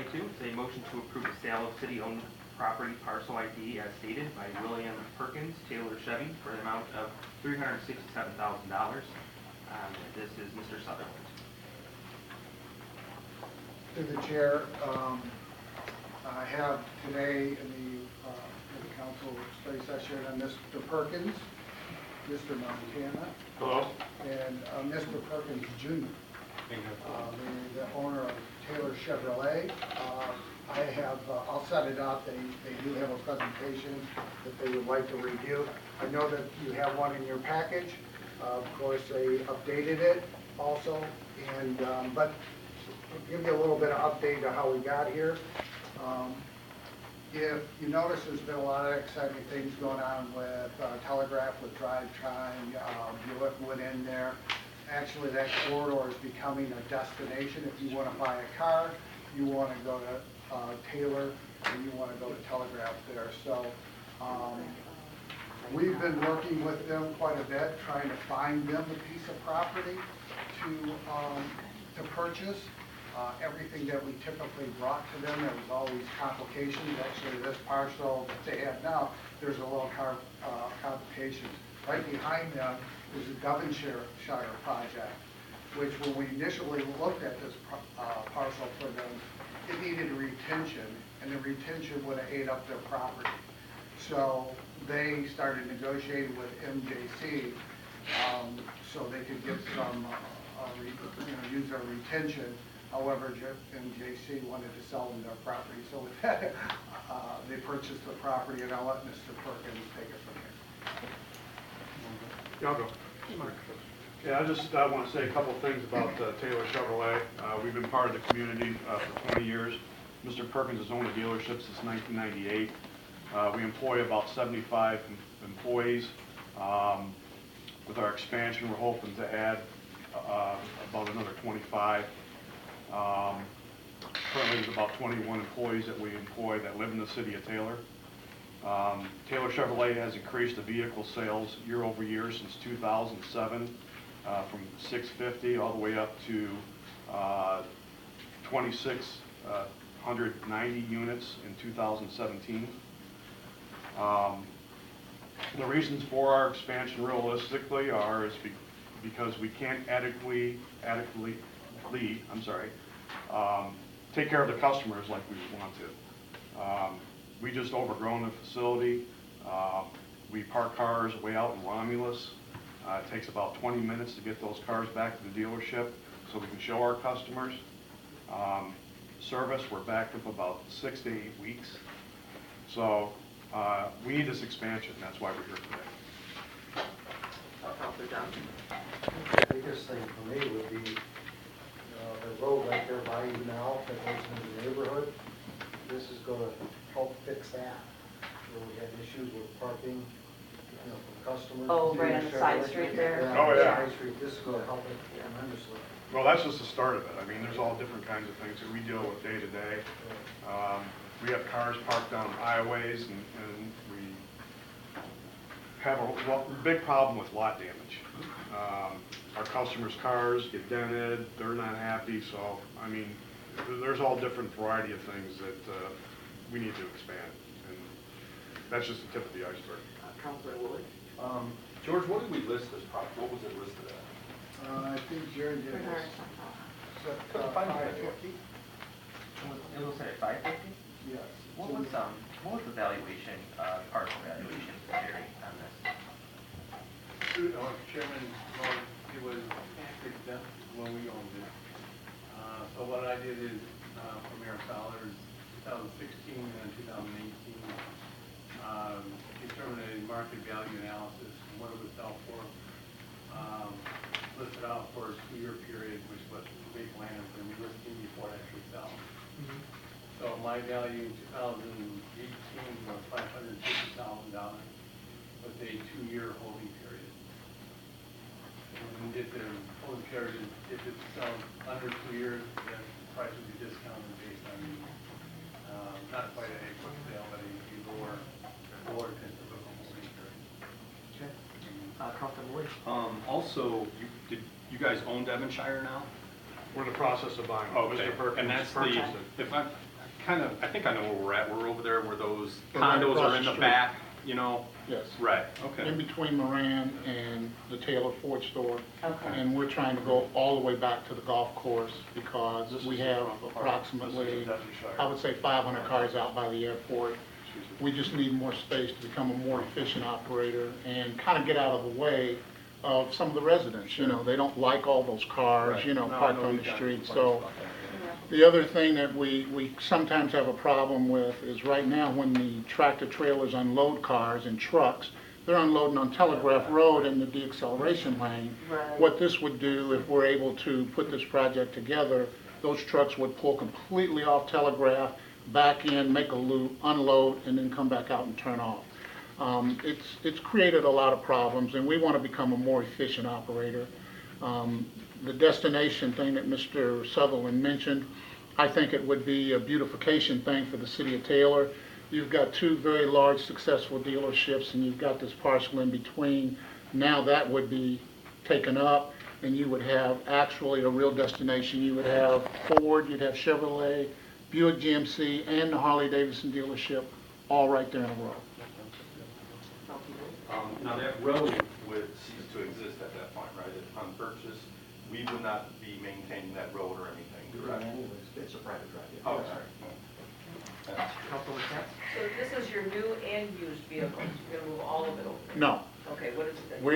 22 is a motion to approve the sale of city-owned property parcel ID as stated by William Perkins, Taylor Chevy, for an amount of $367,000. This is Mr. Sutherland. To the chair, I have today in the council study session on Mr. Perkins, Mr. Montana. Hello. And Mr. Perkins Jr., the owner of Taylor Chevrolet. I'll set it up. They do have a presentation that they would like to review. I know that you have one in your package. Of course, they updated it also, and but I'll give you a little bit of update on how we got here. If you notice, there's been a lot of exciting things going on with Telegraph, with drive time. Buick went in there. Actually, that corridor is becoming a destination. If you want to buy a car, you want to go to Taylor, and you want to go to Telegraph there. So we've been working with them quite a bit, trying to find them a piece of property to purchase. Everything that we typically brought to them, there was always complications. Actually, this parcel that they have now, there's a little complications. Right behind them is the Devonshire project, which when we initially looked at this parcel for them, it needed retention, and the retention would have ate up their property. So they started negotiating with MJC so they could get some, use their retention. However, MJC wanted to sell them their property, so with that, they purchased the property, and I'll let Mr. Perkins take it from here. Yeah, I'll go. Yeah, I just want to say a couple of things about Taylor Chevrolet. We've been part of the community for 20 years. Mr. Perkins has owned the dealership since 1998. We employ about 75 employees. With our expansion, we're hoping to add about another 25. Currently, there's about 21 employees that we employ that live in the city of Taylor. Taylor Chevrolet has increased the vehicle sales year over year since 2007, from 650 all the way up to 2,690 units in 2017. The reasons for our expansion realistically are because we can't adequately take care of the customers like we want to. We just overgrown the facility. We park cars way out in Romulus. It takes about 20 minutes to get those cars back to the dealership so we can show our customers. Service, we're backed up about 6 to 8 weeks. So we need this expansion. That's why we're here today. The biggest thing for me would be the road right there by you now that goes into the neighborhood. This is going to help fix that. Where we had issues with parking, from customers. Oh, right on the side street there? Yeah, Oh, yeah. Side street. This is going to help it tremendously. Well, that's just the start of it. I mean, there's all different kinds of things that we deal with day to day. We have cars parked on highways, and we have a big problem with lot damage. Our customers' cars get dented, they're not happy, so, I mean, there's all different variety of things that we need to expand, and that's just the tip of the iceberg. Councilor Wood. George, what did we list this property? What was it listed at? I think Jerry did this. Couldn't find it. 550? It was at 550? Yes. What was the valuation, partial valuation, Jerry, on this? Chairman, it was exempt when we owned it. So what I did is, from Air Dollars, 2016 and 2018, determined a market value analysis and what it would sell for. Listed out for a 2-year period, which was big land, and we listed before it actually sell. So my value in 2018 was $550,000 with a 2-year holding period. And if the holding period, if it sells under 2 years, then the price would be discounted based on the, not quite a quick sale, but a lower typical holding period. Okay. Councilor Wood. Also, you guys own Devonshire now? We're in the process of buying. Okay, Mr. Perkins and that's purchased the, it. if I think I know where we're at. We're over there where those We're right condos across are in the the street. back, you know? Yes. Right, In okay. between Moran and the Taylor Ford store. Okay. And we're trying to go all the way back to the golf course because This we is the have front part. approximately, This is the Devonshire. I would say 500 cars out by the airport. We just need more space to become a more efficient operator and kind of get out of the way of some of the residents, you know, they don't like all those cars, you know, No, I parked know on we've the got street, complaints so. about that. The other thing that we sometimes have a problem with is right now when the tractor trailers unload cars and trucks, they're unloading on Telegraph Road in the deacceleration lane. Right. What this would do, if we're able to put this project together, those trucks would pull completely off Telegraph, back in, make a loop, unload, and then come back out and turn off. It's created a lot of problems, and we want to become a more efficient operator. The destination thing that Mr. Sutherland mentioned, I think it would be a beautification thing for the city of Taylor. You've got two very large successful dealerships and you've got this parcel in between. Now that would be taken up and you would have actually a real destination. You would have Ford, you'd have Chevrolet, Buick GMC, and the Harley Davidson dealership all right there in a row. Now, that road would cease to exist at that point, right? If on purchase, we would not be maintaining that road or anything, correct? It's a private drive, Oh, sorry. That's- Councilman Katz? So this is your new and used vehicles, you're gonna move all of it over? No, Okay, what is it? that- what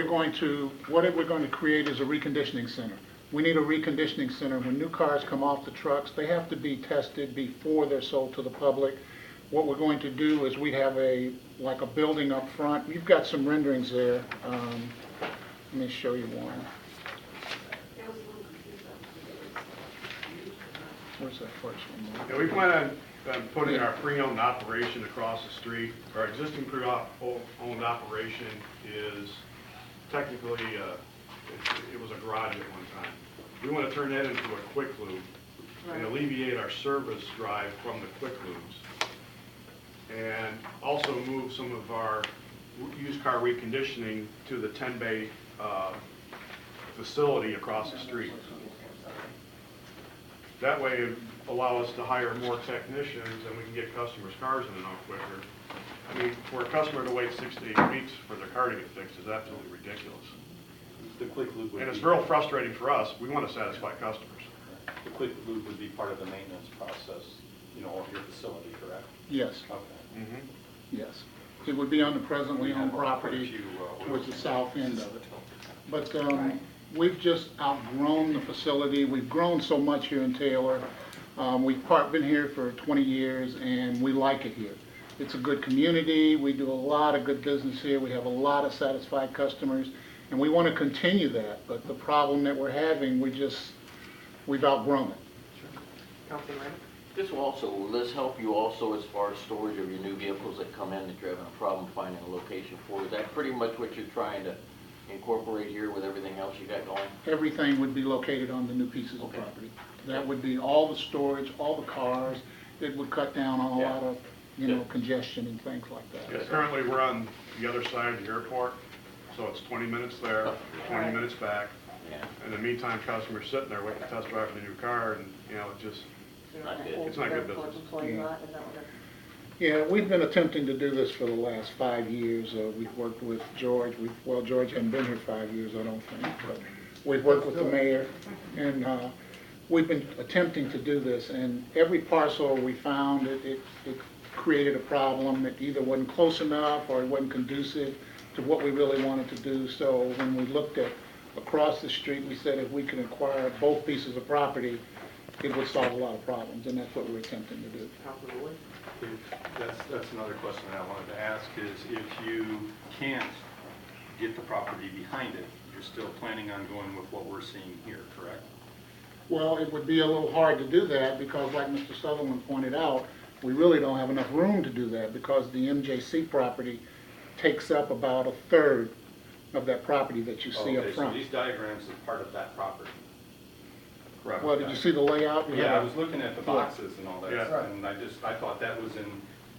we're going to create is a reconditioning center. We need a reconditioning center. When new cars come off the trucks, they have to be tested before they're sold to the public. What we're going to do is we have like a building up front. You've got some renderings there. Let me show you one. Where's that first one? Mark? Yeah, we plan on putting our pre-owned operation across the street. Our existing pre-owned operation is technically, it was a garage at one time. We want to turn that into a quick lube and alleviate our service drive from the quick lubes. And also move some of our used car reconditioning to the 10-bay facility across the street. That way, it allow us to hire more technicians and we can get customers' cars in and out quicker. I mean, for a customer to wait 6 to 8 weeks for their car to get fixed is absolutely ridiculous. The quick lube would And it's be- real frustrating for us. We want to satisfy customers. The quick lube would be part of the maintenance process, you know, of your facility, correct? Yes, Okay. yes. It would be on the presently We have owned quite a property few, towards the south end of it. But Right. we've just outgrown the facility. We've grown so much here in Taylor. We've been here for 20 years and we like it here. It's a good community. We do a lot of good business here. We have a lot of satisfied customers and we want to continue that. But the problem that we're having, we've outgrown it. Councilman Randall? Will this help you also as far as storage of your new vehicles that come in that you're having a problem finding a location for? Is that pretty much what you're trying to incorporate here with everything else you got going? Everything would be located on the new pieces of Okay. property. That would be all the storage, all the cars. It would cut down on a Yeah. lot of, Good. congestion and things like Yeah, that. currently, we're on the other side of the airport, so it's 20 minutes there, 20 Right. minutes back. Yeah, In the meantime, customers sitting there waiting to test drive for the new car and, it just, not good. It's not good business. Employee lot, is that what it- Yeah, we've been attempting to do this for the last 5 years. We've worked with George. George hadn't been here 5 years, I don't think, but we've worked with the mayor. And we've been attempting to do this, and every parcel we found, it created a problem. It either wasn't close enough or it wasn't conducive to what we really wanted to do. So when we looked at across the street, we said if we could acquire both pieces of property, it would solve a lot of problems, and that's what we're attempting to do. Councilman Wood? That's another question that I wanted to ask is if you can't get the property behind it, you're still planning on going with what we're seeing here, correct? Well, it would be a little hard to do that because like Mr. Sutherland pointed out, we really don't have enough room to do that because the MJC property takes up about a third of that property that you see up Okay, so front. these diagrams are part of that property? Correct. Well, did you see the layout? You Yeah, I have- was looking at the boxes and all that, Yeah. and I thought that was in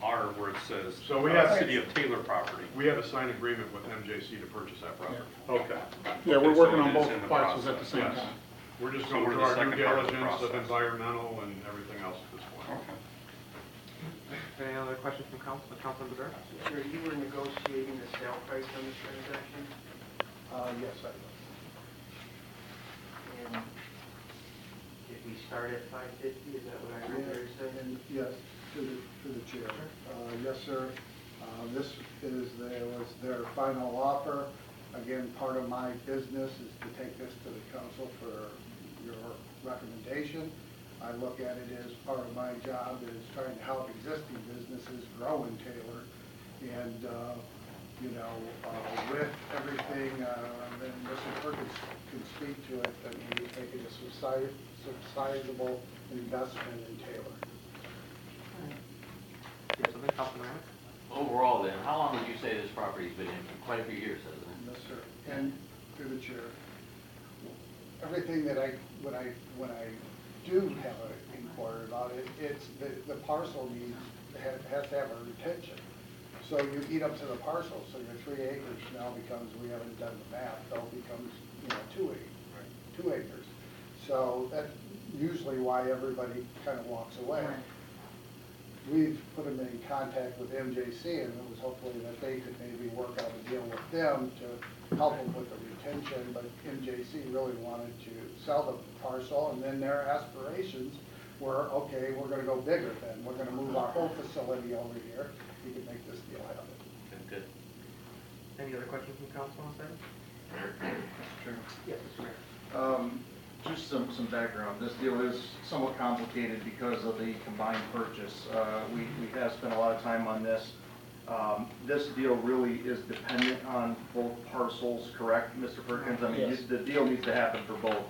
R where it says, So we have- City of Taylor property. we have a signed agreement with MJC to purchase that property. Okay. Yeah, we're Okay, so working it on is both in the parcels at the process. same Yes. time. We're just So going we're through the our due second part of the diligence of process. environmental and everything else at this point. Okay. Any other questions from Councilman Bedard? Sir, you were negotiating the sale price on this transaction, Yes, I will. and did we start at 550, is that what I heard Larry say? And yes, to the chair. Yes, sir. This was their final offer. Again, part of my business is to take this to the council for your recommendation. I look at it as part of my job is trying to help existing businesses grow in Taylor. And, with everything, then Mr. Perkins can speak to it, that we take it as a sizable investment in Taylor. Do you have something, Councilman Remick? Overall then, how long would you say this property's been in? Quite a few years, hasn't it? Yes, sir. And through the chair, everything that when I do have an inquiry about it, it's the parcel has to have a retention. So you eat up to the parcel, so your 3 acres now becomes, we haven't done the math, though becomes, 2 acres. So that's usually why everybody kind of walks away. We've put them in contact with MJC, and it was hopefully that they could maybe work out a deal with them to help them with the retention, but MJC really wanted to sell the parcel, and then their aspirations were, okay, we're gonna go bigger then, we're gonna move our whole facility over here, we can make this deal happen. Good. Any other questions from council on this item? Yes, Mr. Mayor. Just some background. This deal is somewhat complicated because of the combined purchase. We have spent a lot of time on this. This deal really is dependent on both parcels, correct, Mr. Perkins? I mean, Yes. the deal needs to happen for both.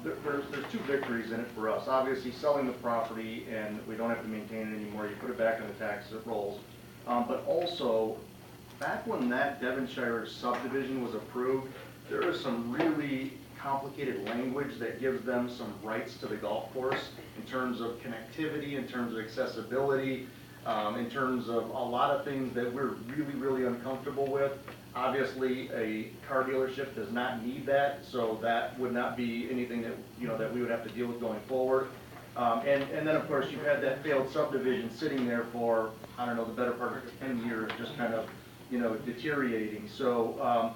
There's two victories in it for us. Obviously, selling the property and we don't have to maintain it anymore. You put it back on the tax rolls. But also, back when that Devonshire subdivision was approved, there was some really complicated language that gives them some rights to the golf course in terms of connectivity, in terms of accessibility, in terms of a lot of things that we're really uncomfortable with. Obviously, a car dealership does not need that, so that would not be anything that, that we would have to deal with going forward. And then, of course, you've had that failed subdivision sitting there for, I don't know, the better part of 10 years, just kind of, deteriorating. So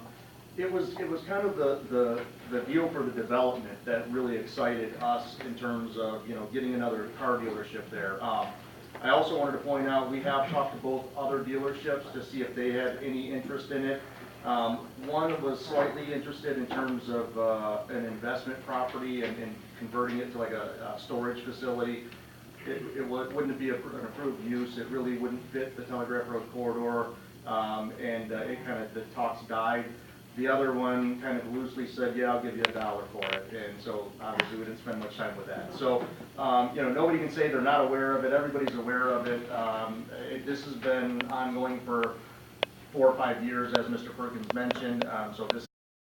it was kind of the deal for the development that really excited us in terms of, getting another car dealership there. I also wanted to point out, we have talked to both other dealerships to see if they had any interest in it. One was slightly interested in terms of an investment property and converting it to like a storage facility. It wouldn't be an approved use. It really wouldn't fit the Telegraph Road corridor, and it kind of, the talks died. The other one kind of loosely said, yeah, I'll give you $1 for it, and so obviously we didn't spend much time with that. So, nobody can say they're not aware of it. Everybody's aware of it. This has been ongoing for 4 or 5 years, as Mr. Perkins mentioned, so this